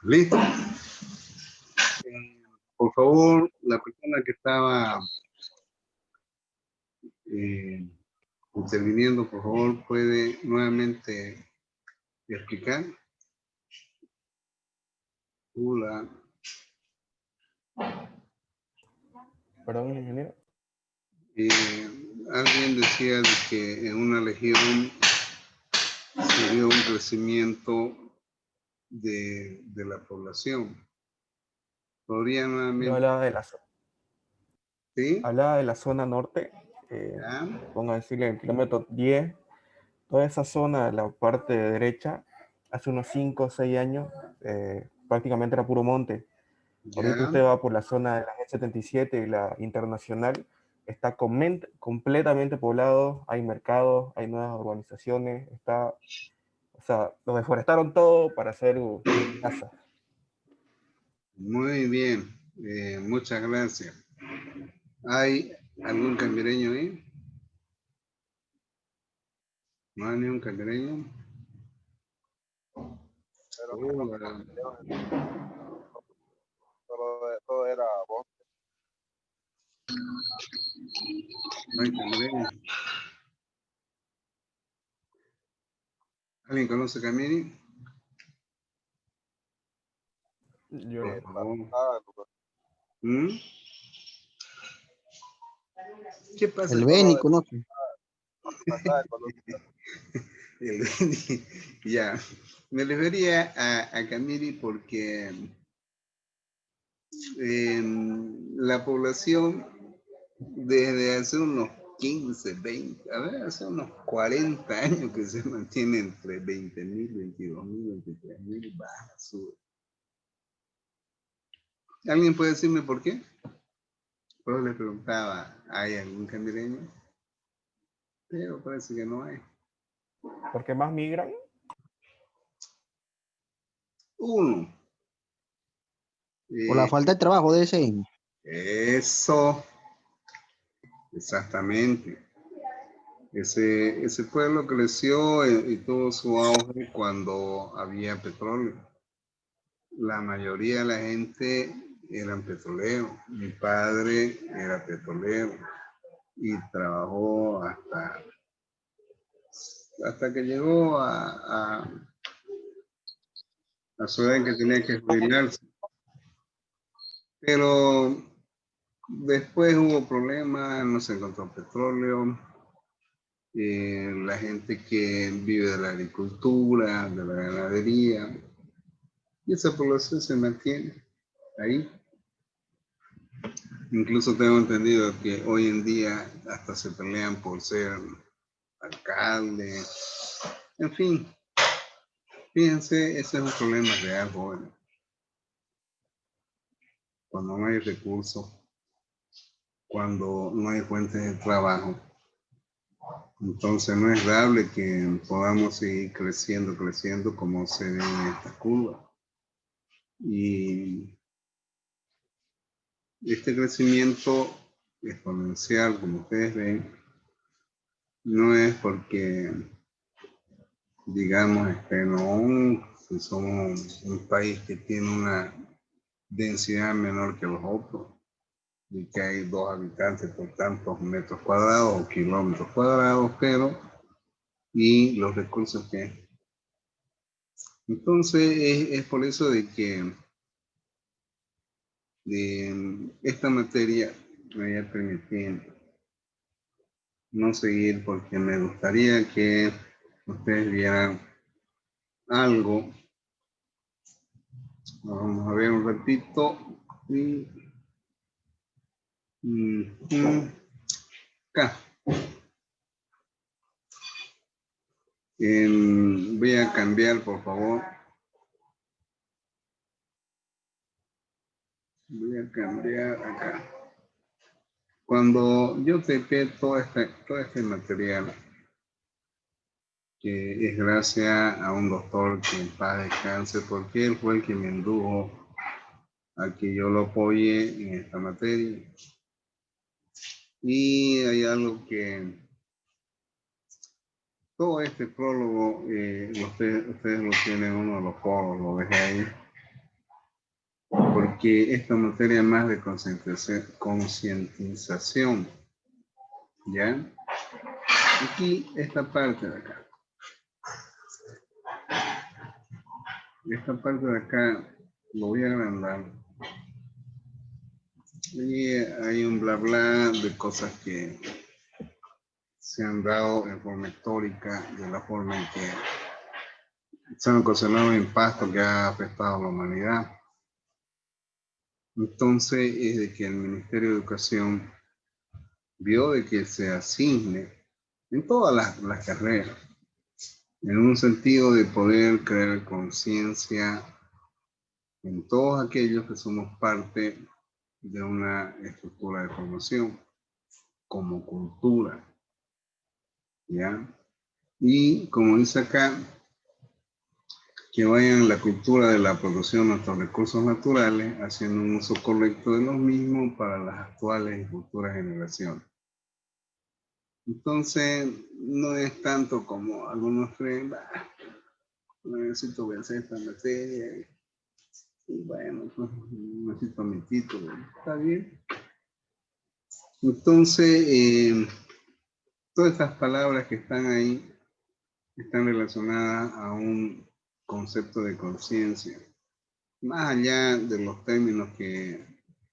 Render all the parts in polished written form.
Listo. Por favor, la persona que estaba interviniendo, por favor, puede nuevamente explicar. Hola. Perdón, ingeniero. Alguien decía de que en una región se dio un crecimiento de la población. ¿Podría nuevamente? Yo hablaba de la zona. ¿Sí? Hablaba de la zona norte, pongo a decirle el kilómetro 10, toda esa zona, la parte de derecha, hace unos 5 o 6 años, prácticamente era puro monte. Ahorita Ya. usted va por la zona de la G77 y la Internacional, está completamente poblado, hay mercados, hay nuevas urbanizaciones, o sea, lo deforestaron todo para hacer casas. Muy bien. Muchas gracias. ¿Hay algún cambireño ahí? ¿No hay ni un cambireño? Todo era vos. No hay cambireño. ¿Alguien conoce Camiri? Yo Por favor. Pues. ¿Mm? ¿Qué pasa? El Beni conoce. El Beni. Ya. Me refería a Camiri porque la población desde hace unos 15, 20, a ver, hace unos 40 años que se mantiene entre 20.000, 22.000, 23.000, baja, sube. ¿Alguien puede decirme por qué? Pues le preguntaba, ¿hay algún camireño? Pero parece que no hay. ¿Por qué más migran? Uno. Por la falta de trabajo de ese. Eso, exactamente. Ese pueblo creció y tuvo su auge cuando había petróleo. La mayoría de la gente eran petroleros. Mi padre era petrolero y trabajó hasta que llegó a su edad en que tenía que jubilarse. Pero después hubo problemas, no se encontró petróleo. La gente que vive de la agricultura, de la ganadería, y esa población se mantiene ahí. Incluso tengo entendido que hoy en día hasta se pelean por ser alcalde. En fin, fíjense, ese es un problema real, joven. Cuando no hay recursos, cuando no hay fuentes de trabajo, entonces no es dable que podamos seguir creciendo como se ve en esta curva. Y este crecimiento exponencial, como ustedes ven, no es porque, digamos, no, si somos un país que tiene una densidad menor que los otros, y que hay 2 habitantes por tantos metros cuadrados o kilómetros cuadrados, pero, y los recursos que hay. Entonces, es por eso de que esta materia me voy a permitir no seguir porque me gustaría que ustedes vieran algo. Vamos a ver un ratito. Acá. Voy a cambiar, por favor. Voy a cambiar acá. Cuando yo tapé todo este material, que es gracias a un doctor que en paz descanse, porque él fue el que me indujo a que yo lo apoye en esta materia. Y hay algo que todo este prólogo, ustedes lo tienen en uno de los foros, lo dejé ahí. porque esta materia es más de concientización, ¿ya? Aquí, esta parte de acá. Esta parte de acá lo voy a agrandar. Y hay un bla bla de cosas que se han dado en forma histórica, de la forma en que se han ocasionado un impacto que ha afectado a la humanidad. Entonces, es de que el Ministerio de Educación vio de que se asigne en todas las carreras, en un sentido de poder crear conciencia en todos aquellos que somos parte de una estructura de formación como cultura, ¿ya? Y como dice acá, que vayan la cultura de la producción de nuestros recursos naturales, haciendo un uso correcto de los mismos para las actuales y futuras generaciones. Entonces, no es tanto como algunos creen, no necesito vencer esta materia, y bueno, pues, necesito mi título, está bien. Entonces, todas estas palabras que están ahí están relacionadas a un concepto de conciencia. Más allá de los términos que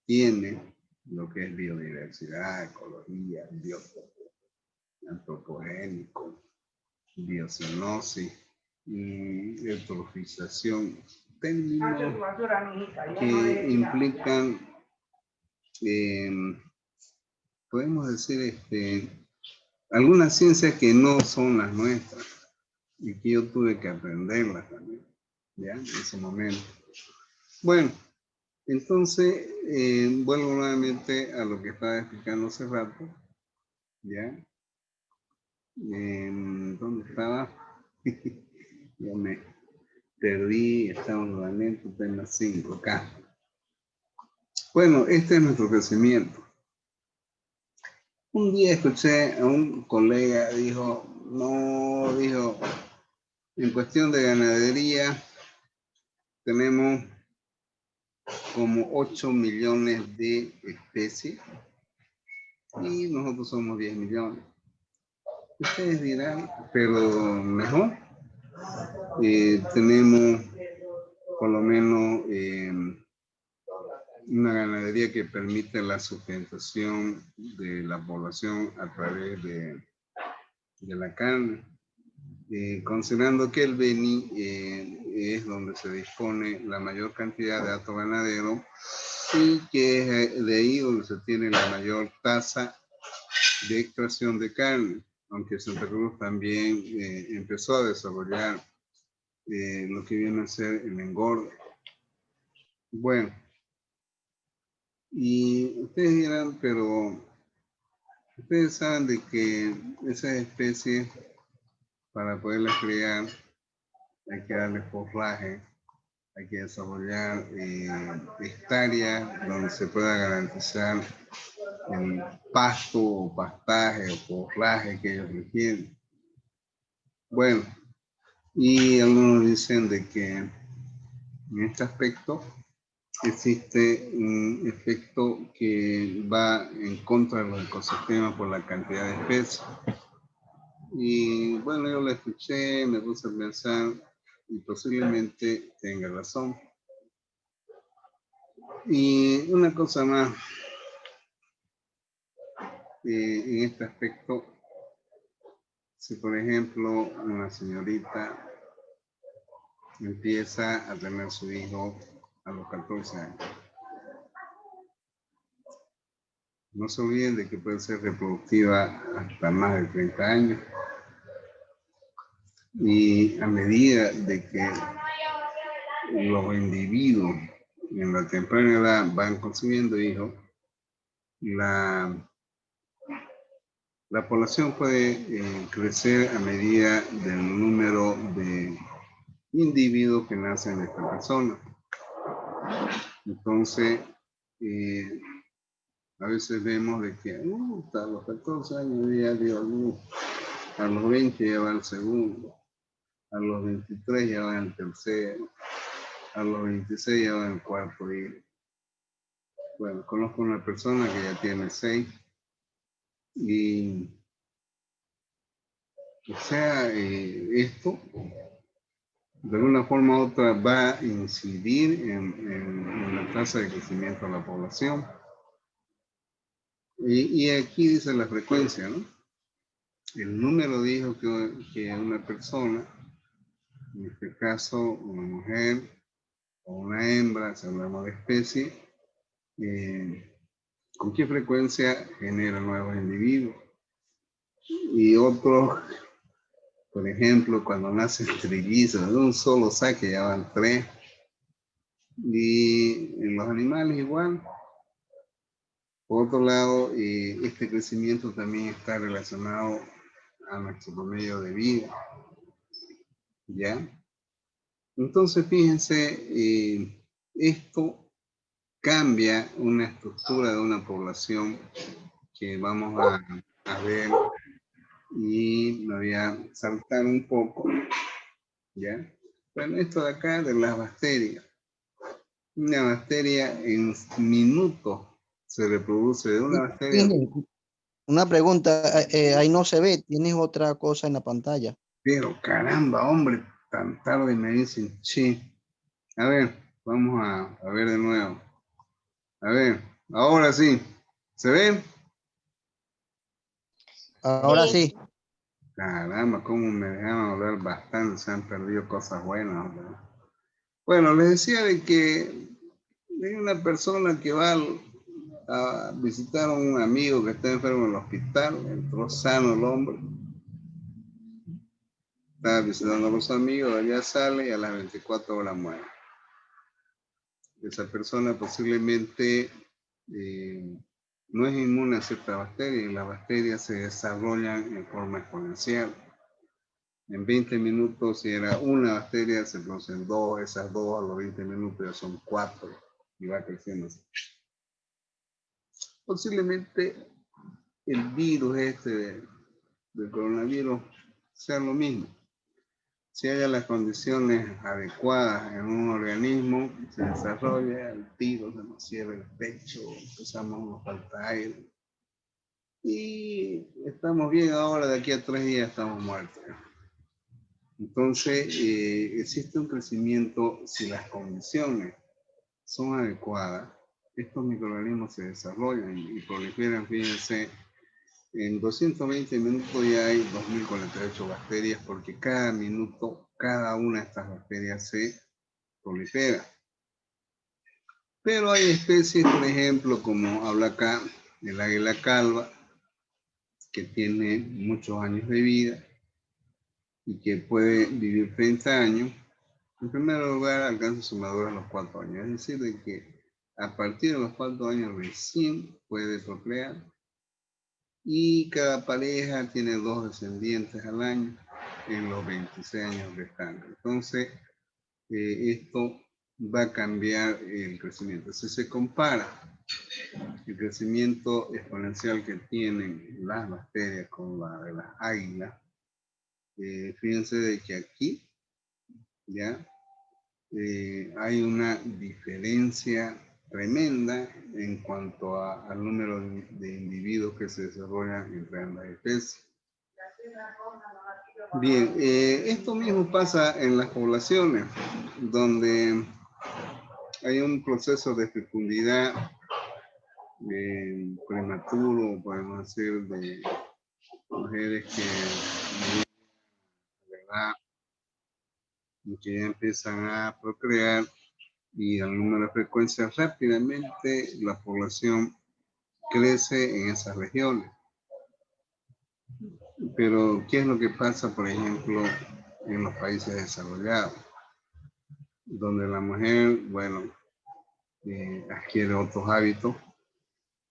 tiene lo que es biodiversidad, ecología, antropogénico, biocenosis y eutrofización, términos que implican, podemos decir, algunas ciencias que no son las nuestras y que yo tuve que aprenderlas también, ¿ya? En ese momento. Bueno, entonces, vuelvo nuevamente a lo que estaba explicando hace rato, ¿ya? ¿Dónde estaba? Ya me perdí, estamos nuevamente en tema 5 acá. Bueno, este es nuestro crecimiento. Un día escuché a un colega, dijo, en cuestión de ganadería, tenemos como 8 millones de especies y nosotros somos 10 millones. Ustedes dirán, pero mejor. Tenemos por lo menos una ganadería que permite la sustentación de la población a través de la carne. Considerando que el Beni es donde se dispone la mayor cantidad de hato ganadero y que es de ahí donde se tiene la mayor tasa de extracción de carne, aunque Santa Cruz también empezó a desarrollar lo que viene a ser el engorde. Bueno, y ustedes dirán, pero ustedes saben de que esas especies, para poderlas criar, hay que darle forraje, hay que desarrollar hectáreas donde se pueda garantizar el pasto o pastaje o forraje que ellos requieren. Bueno, y algunos dicen de que en este aspecto existe un efecto que va en contra de los ecosistemas por la cantidad de especies. Y bueno, yo lo escuché, me puse a pensar y posiblemente tenga razón. Y una cosa más, en este aspecto, si por ejemplo una señorita empieza a tener su hijo a los 14 años, no se olviden de que puede ser reproductiva hasta más de 30 años. Y a medida de que los individuos en la temprana edad van consumiendo hijos, la población puede crecer a medida del número de individuos que nacen de esta persona. Entonces, a veces vemos de que hasta los 14 años ya dio a luz, a los 20 ya va el segundo, a los 23 ya va el tercero. a los 26 ya va en el cuarto hijo. Bueno, conozco una persona que ya tiene 6 y, o sea, esto de alguna forma u otra va a incidir en la tasa de crecimiento de la población. Y aquí dice la frecuencia, ¿no? El número de hijos que una persona, en este caso una mujer o una hembra, si hablamos de especie, con qué frecuencia genera nuevos individuos. Y otros, por ejemplo, cuando nacen trillizos, de un solo saque ya van 3. Y en los animales igual. Por otro lado, este crecimiento también está relacionado a nuestro promedio de vida. ¿Ya? Entonces, fíjense, esto cambia una estructura de una población que vamos a ver y me voy a saltar un poco, ¿ya? Bueno, esto de acá de las bacterias. Una bacteria en minutos se reproduce de una bacteria. Una pregunta, ahí no se ve, tienes otra cosa en la pantalla. Pero caramba, hombre, tan tarde me dicen, sí. A ver, vamos a ver de nuevo. A ver, ahora sí. ¿Se ven? Ahora sí. Caramba, cómo me dejaron hablar bastante, se han perdido cosas buenas, hombre. Bueno, les decía de que hay una persona que va a visitar a un amigo que está enfermo en el hospital, entró sano el hombre. Estaba visitando a los amigos, allá sale y a las 24 horas muere. Esa persona posiblemente no es inmune a ciertas bacterias y las bacterias se desarrollan en forma exponencial. En 20 minutos, si era una bacteria, se producen 2, esas 2 a los 20 minutos ya son 4 y va creciendo así. Posiblemente el virus del coronavirus sea lo mismo. Si haya las condiciones adecuadas en un organismo, se desarrolla el tiro, se nos cierra el pecho, empezamos, nos falta aire. Y estamos bien ahora, de aquí a 3 días estamos muertos. Entonces, existe un crecimiento, si las condiciones son adecuadas, estos microorganismos se desarrollan y proliferan, fíjense, en 220 minutos ya hay 2048 bacterias porque cada minuto, cada una de estas bacterias se prolifera. Pero hay especies, por ejemplo, como habla acá el águila calva, que tiene muchos años de vida y que puede vivir 30 años. En primer lugar, alcanza su madurez a los 4 años. Es decir, de que a partir de los 4 años recién puede procrear. Y cada pareja tiene 2 descendientes al año en los 26 años restantes. Entonces, esto va a cambiar el crecimiento. Si se compara el crecimiento exponencial que tienen las bacterias con la de las águilas, fíjense de que aquí ya hay una diferencia tremenda en cuanto al número de individuos que se desarrollan entre ambas especies. Bien, esto mismo pasa en las poblaciones, donde hay un proceso de fecundidad prematuro, podemos decir, de mujeres que ya empiezan a procrear y al número de frecuencias rápidamente la población crece en esas regiones. Pero, ¿qué es lo que pasa, por ejemplo, en los países desarrollados? Donde la mujer, bueno, adquiere otros hábitos,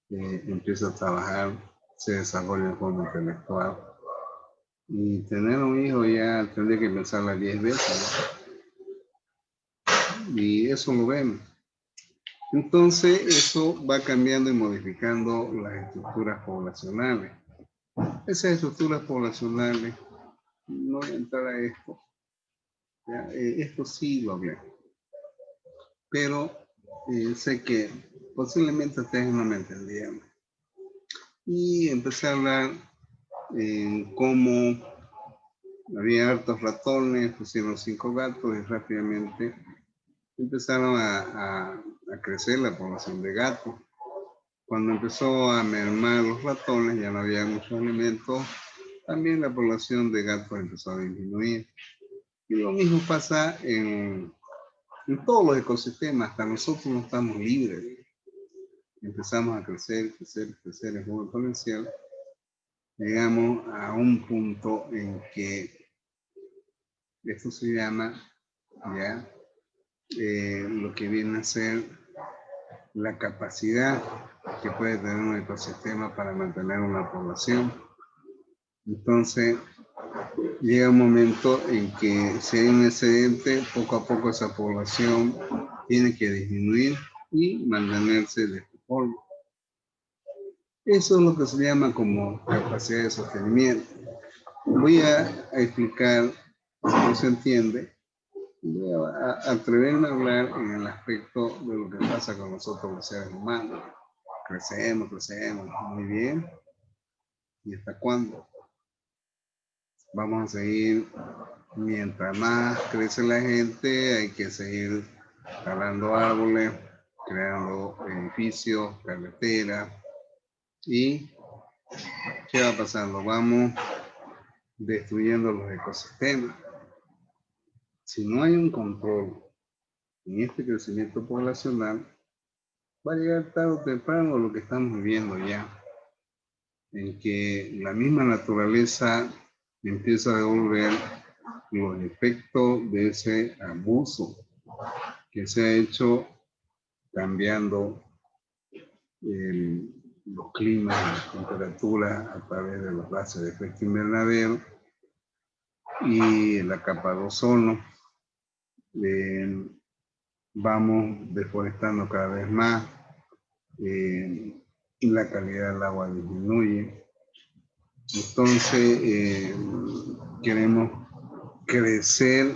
empieza a trabajar, se desarrolla en forma intelectual. Y tener un hijo ya tendría que pensarla 10 veces, ¿no? Y eso lo vemos. Entonces, eso va cambiando y modificando las estructuras poblacionales. Esas estructuras poblacionales, no voy a entrar a esto, ¿ya? Esto sí lo hablé. pero sé que posiblemente ustedes no me entendían. Y empecé a hablar en cómo había hartos ratones, pusieron 5 gatos y rápidamente empezaron a crecer la población de gatos. Cuando empezó a mermar los ratones, ya no había mucho alimento, también la población de gatos empezó a disminuir. Y lo mismo pasa en todos los ecosistemas, hasta nosotros no estamos libres. Empezamos a crecer, crecer, crecer en modo exponencial. Llegamos a un punto en que esto se llama ya lo que viene a ser la capacidad que puede tener un ecosistema para mantener una población. Entonces, llega un momento en que si hay un excedente, poco a poco esa población tiene que disminuir y mantenerse de este polvo. Eso es lo que se llama como capacidad de sostenimiento. Voy a explicar, si no se entiende, voy a atreverme a hablar en el aspecto de lo que pasa con nosotros los seres humanos. Crecemos, crecemos, muy bien. ¿Y hasta cuándo? Vamos a seguir, mientras más crece la gente, hay que seguir talando árboles, creando edificios, carreteras. ¿Y qué va pasando? Vamos destruyendo los ecosistemas. Si no hay un control en este crecimiento poblacional, va a llegar tarde o temprano lo que estamos viviendo ya, en que la misma naturaleza empieza a devolver los efectos de ese abuso que se ha hecho cambiando los climas, las temperaturas a través de los gases de efecto invernadero y la capa de ozono. Vamos deforestando cada vez más, y la calidad del agua disminuye. Entonces, queremos crecer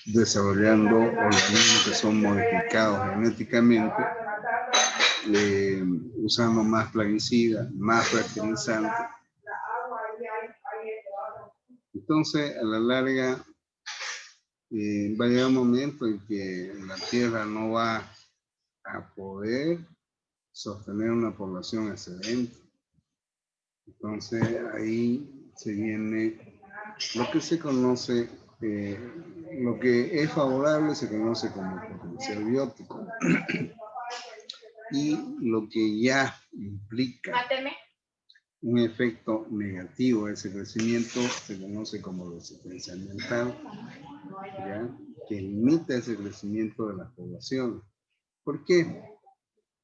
desarrollando organismos que son modificados genéticamente, usando más plaguicidas, más fertilizantes. Entonces, a la larga, va a llegar un momento en que la Tierra no va a poder sostener una población excedente. Entonces, ahí se viene lo que se conoce, lo que es favorable se conoce como potencial biótico. Y lo que ya implica un efecto negativo de ese crecimiento se conoce como resistencia ambiental, ¿ya? Que limita ese crecimiento de las poblaciones. ¿Por qué?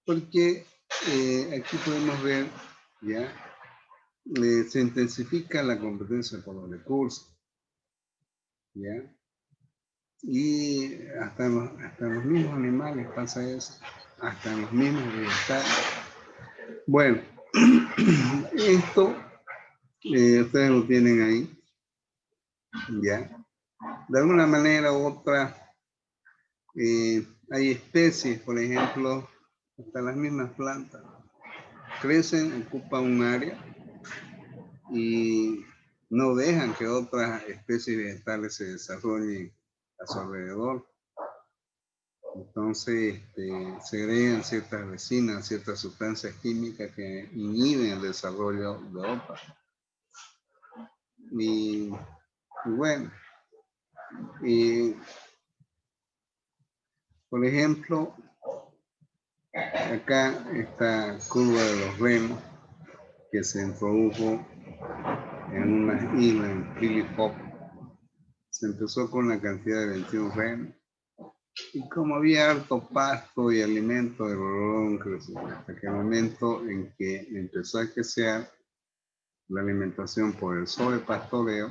Porque aquí podemos ver, ¿ya? Se intensifica la competencia por los recursos, ¿ya? Y hasta en los mismos animales pasa eso, hasta en los mismos vegetales. Bueno, esto ustedes lo tienen ahí, ¿ya? De alguna manera u otra, hay especies, por ejemplo, hasta las mismas plantas, crecen, ocupan un área y no dejan que otras especies vegetales se desarrollen a su alrededor. Entonces, segregan ciertas resinas, ciertas sustancias químicas que inhiben el desarrollo de otras. Y bueno, por ejemplo, acá esta curva de los renos que se introdujo en una isla en Phillip Pop. Se empezó con una cantidad de 21 renos. Y como había harto pasto y alimento, el rodón creció hasta que el momento en que empezó a escasear la alimentación por el sobrepastoreo,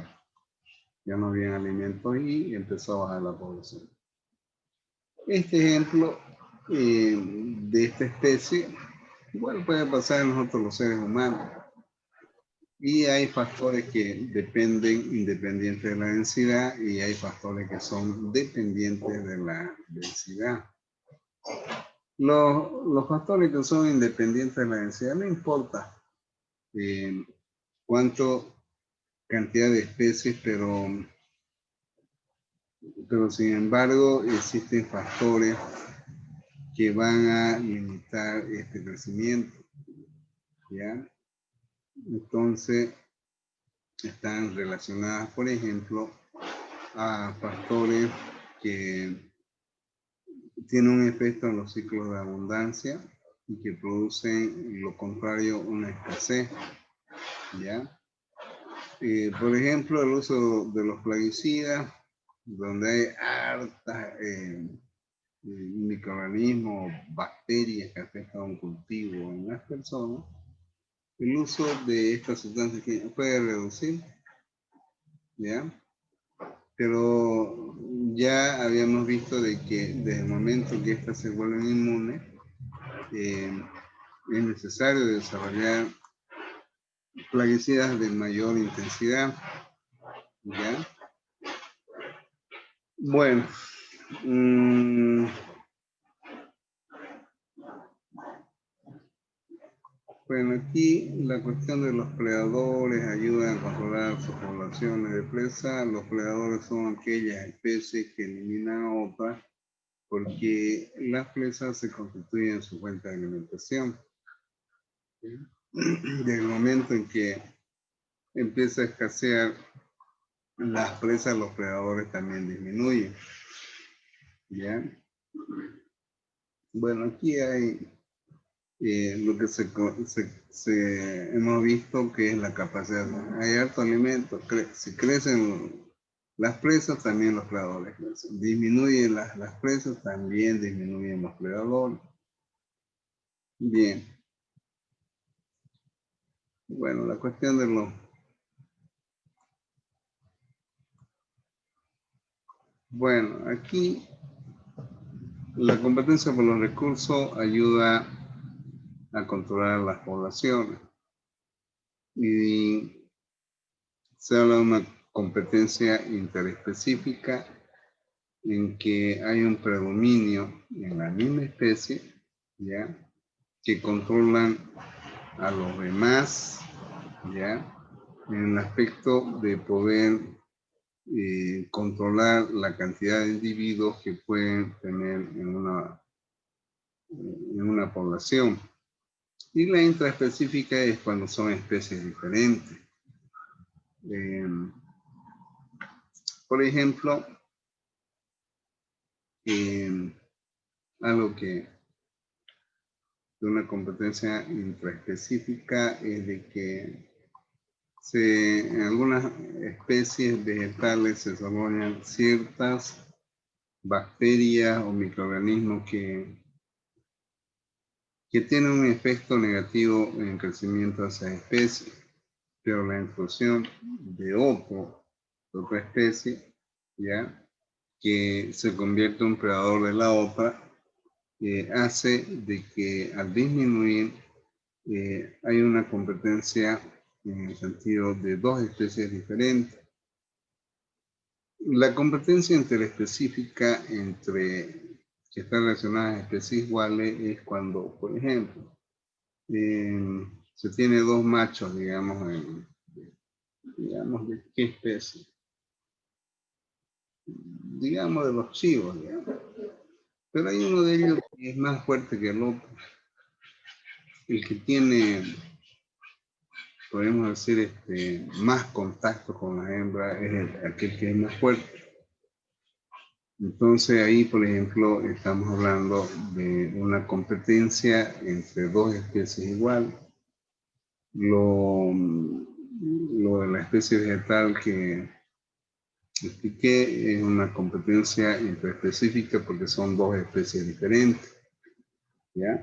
ya no había alimentos y empezó a bajar la población. Este ejemplo de esta especie, igual puede pasar en nosotros los seres humanos. Y hay factores que dependen independientes de la densidad y hay factores que son dependientes de la densidad. Los factores que son independientes de la densidad, no importa cuánto cantidad de especies, pero sin embargo existen factores que van a limitar este crecimiento, ¿ya? Entonces, están relacionadas, por ejemplo, a factores que tienen un efecto en los ciclos de abundancia y que producen lo contrario, una escasez, ¿ya? Por ejemplo, el uso de los plaguicidas, donde hay hartas microorganismos, bacterias que afectan a un cultivo en las personas, el uso de estas sustancias que puede reducir, ¿ya? Pero ya habíamos visto de que desde el momento que estas se vuelven inmunes, es necesario desarrollar plaguicidas de mayor intensidad, ¿ya? Bueno, bueno, aquí la cuestión de los predadores ayudan a controlar sus poblaciones de presa. Los predadores son aquellas especies que eliminan a otras porque las presas se constituyen su fuente de alimentación. Desde el momento en que empieza a escasear las presas, los predadores también disminuyen. ¿Ya? Bueno, aquí hay lo que hemos visto que es la capacidad. Hay harto alimento. Si crecen las presas, también los predadores crecen. Disminuyen las presas, también disminuyen los predadores. Bien. Bueno, la cuestión de los... Bueno, aquí la competencia por los recursos ayuda a controlar las poblaciones. Y se habla de una competencia interespecífica en que hay un predominio en la misma especie, ¿ya? Que controlan a los demás, ¿ya? En el aspecto de poder controlar la cantidad de individuos que pueden tener en una población. Y la intraespecífica es cuando son especies diferentes. Por ejemplo, algo que de una competencia intraespecífica es de que en algunas especies vegetales se desarrollan ciertas bacterias o microorganismos que tienen un efecto negativo en el crecimiento de esas especies, pero la intrusión de otra especie, ¿ya? Que se convierte en un predador de la otra, hace de que al disminuir hay una competencia en el sentido de dos especies diferentes. La competencia interespecífica que están relacionadas a especies iguales es cuando, por ejemplo, se tiene dos machos, digamos, ¿de qué especie? Digamos de los chivos, digamos. Pero hay uno de ellos que es más fuerte que el otro. El que tiene, podemos decir, más contacto con la hembra es aquel que es más fuerte. Entonces ahí, por ejemplo, estamos hablando de una competencia entre dos especies iguales. Lo de la especie vegetal que expliqué es una competencia interespecífica porque son dos especies diferentes. ¿Ya?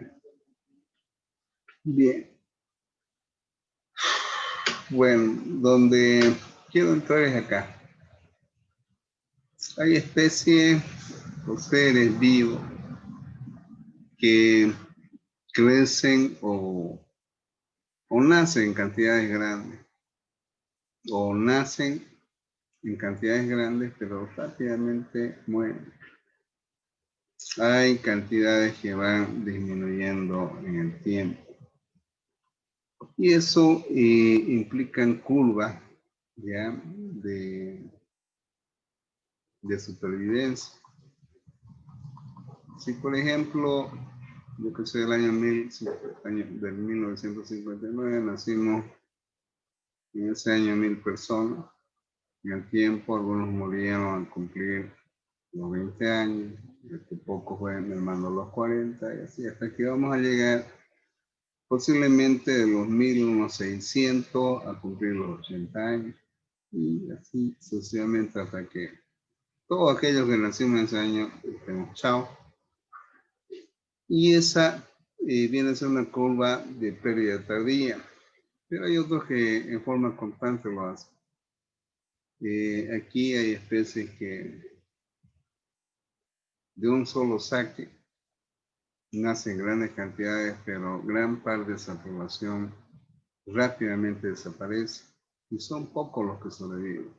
Bien. Bueno, donde quiero entrar es acá. Hay especies o seres vivos que crecen o nacen en cantidades grandes. o nacen en cantidades grandes, pero rápidamente mueren. Hay cantidades que van disminuyendo en el tiempo. Y eso implican curvas ya de supervivencia. Si por ejemplo, yo que soy del año 1959, nacimos en ese año 1000 personas. En el tiempo algunos murieron al cumplir los 20 años, pocos fueron hermanos los 40, y así hasta que vamos a llegar posiblemente de los 1000 unos 600 a cumplir los 80 años, y así sucesivamente hasta que todos aquellos que nacimos en ese año estemos chao. Y esa viene a ser una curva de pérdida tardía, pero hay otros que en forma constante lo hacen. Aquí hay especies que de un solo saque nacen grandes cantidades, pero gran parte de esa población rápidamente desaparece y son pocos los que sobreviven.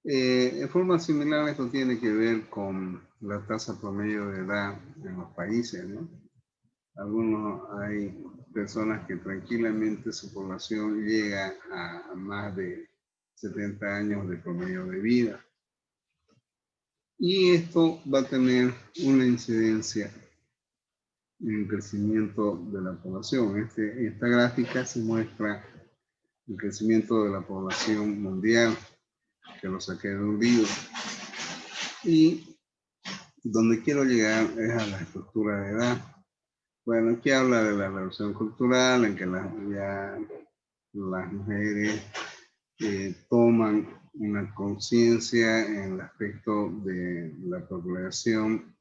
En forma similar, esto tiene que ver con la tasa promedio de edad en los países, ¿no? Algunos hay personas que tranquilamente su población llega a más de 70 años de promedio de vida. Y esto va a tener una incidencia en el crecimiento de la población. Esta gráfica se muestra el crecimiento de la población mundial, que lo saqué de un libro. Y donde quiero llegar es a la estructura de edad. Bueno, aquí habla de la revolución cultural, en que las mujeres toman una conciencia en el aspecto de la población,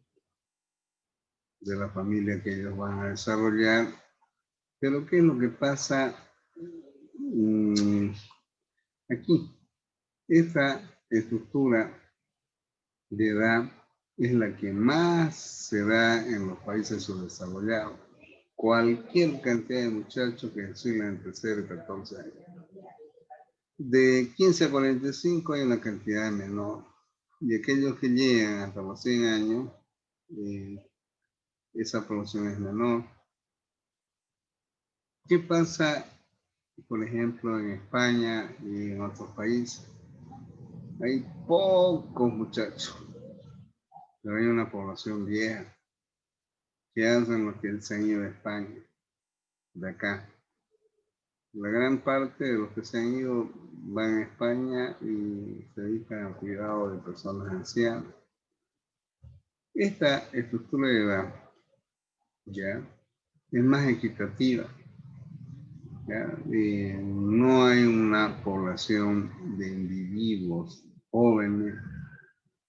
de la familia que ellos van a desarrollar. Pero ¿qué es lo que pasa aquí? Esta estructura de edad es la que más se da en los países subdesarrollados. Cualquier cantidad de muchachos que oscilan entre 0 y 14 años. De 15 a 45 hay una cantidad menor. Y aquellos que llegan hasta los 100 años, esa población es menor. ¿Qué pasa, por ejemplo, en España y en otros países? Hay pocos muchachos, pero hay una población vieja. ¿Qué hacen los que se han ido de España, de acá? La gran parte de los que se han ido van a España y se dedican al cuidado de personas ancianas. Esta estructura de edad ya es más equitativa. No hay una población de individuos jóvenes.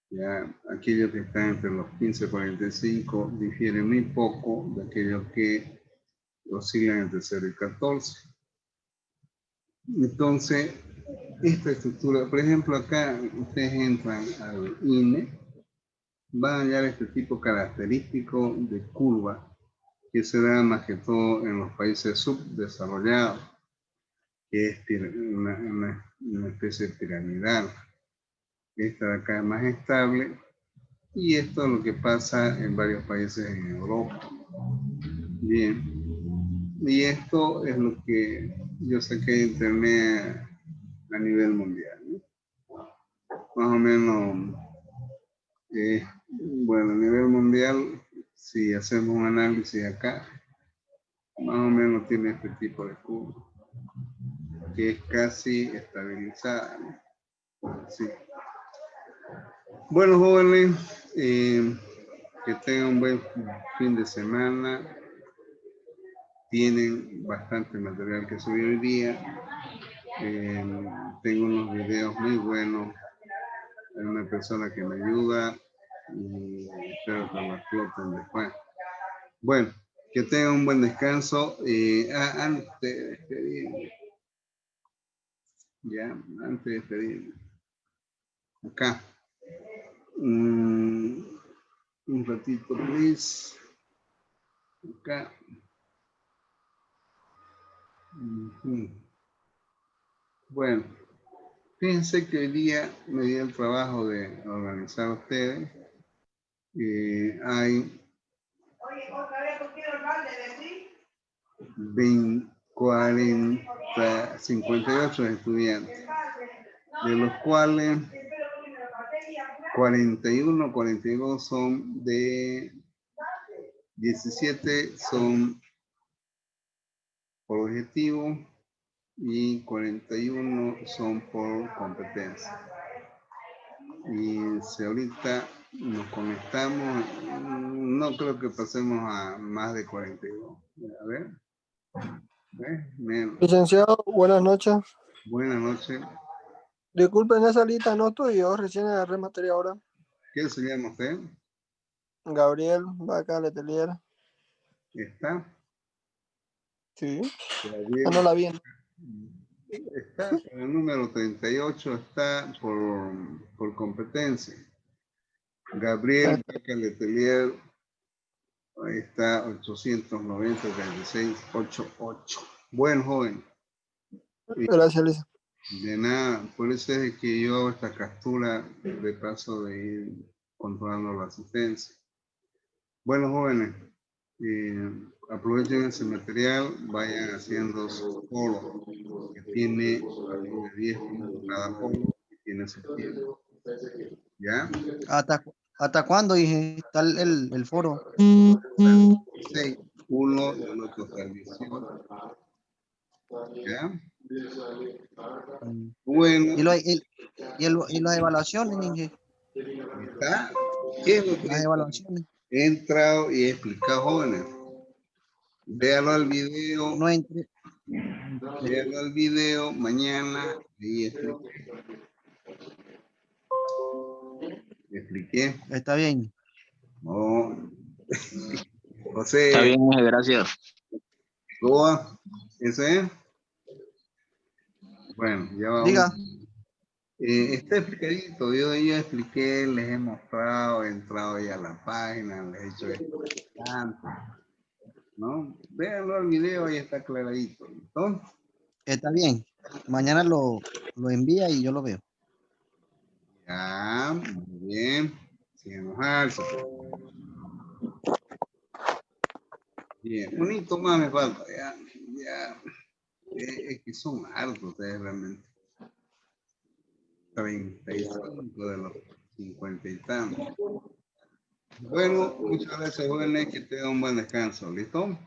Ya aquellos que están entre los 15 y 45 difieren muy poco de aquellos que oscilan entre 0 y 14. Entonces, esta estructura, por ejemplo, acá ustedes entran al INE, van a hallar este tipo característico de curva que se da más que todo en los países subdesarrollados, que es una especie piramidal. Esta de acá es más estable y esto es lo que pasa en varios países en Europa. Bien, y esto es lo que yo saqué de internet a nivel mundial, ¿no? Más o menos, bueno, a nivel mundial, si hacemos un análisis acá, más o menos tiene este tipo de curva, que es casi estabilizada, ¿no? Sí. Bueno, jóvenes, que tengan un buen fin de semana. Tienen bastante material que subir hoy día. Tengo unos videos muy buenos. Hay una persona que me ayuda y espero que lo exploten después. Bueno, que tengan un buen descanso. Antes de despedirme, antes de despedirme, acá, un ratito, please. Acá. Bueno, fíjense que hoy día me dio el trabajo de organizar a ustedes. Hay 58 estudiantes, de los cuales 42 son de 17 son por objetivo y 41 son por competencia. Y si ahorita nos conectamos, no creo que pasemos a más de 42. A ver. Menos. Licenciado, buenas noches. Buenas noches. Disculpen, esa lista no estoy yo, recién agarré materia ahora. ¿Qué se llama usted? Gabriel Vaca Letelier. ¿Está? Sí. Gabriel. No la vi. Está en el número 38, está por competencia. Gabriel Vaca Letelier, ahí está 890, 36, 88. Buen joven. Gracias, Lisa. De nada, por eso es que yo hago esta captura de paso de ir controlando la asistencia. Bueno, jóvenes, aprovechen ese material, vayan haciendo su foro, que tiene 10 puntos cada foro, que tiene su tiempo. ¿Ya? ¿Hasta cuándo, dije, está el foro? 6, 1 del 8 hasta el 18. ¿Ya? Bueno. ¿Y las evaluaciones, Inge? ¿Está? ¿Qué es lo que Las evaluaciones. he entrado y he explicado, jóvenes? Véalo al video. No entré. Véalo al video mañana y expliqué. Está bien. No. José. Está bien, gracias. Goa. ¿Ese es? Bueno, ya vamos. Diga. Está explicadito. Yo ya expliqué, les he mostrado, he entrado ya a la página, les he hecho esto. ¿No? Véanlo al video, ahí está clarito. ¿Listo? Está bien. Mañana lo envía y yo lo veo. Ya, muy bien. Sin enojarse. Bien, un hito más me falta. Ya. Es que son hartos ustedes realmente. 35 de los 50 y tantos. Bueno, muchas gracias, jóvenes. Que tengan un buen descanso. ¿Listo?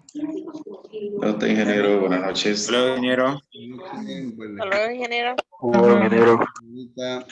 Doctor ingeniero, buenas noches. Hola, ingeniero. Hasta luego, ingeniero. Hola, ingeniero. Ahorita,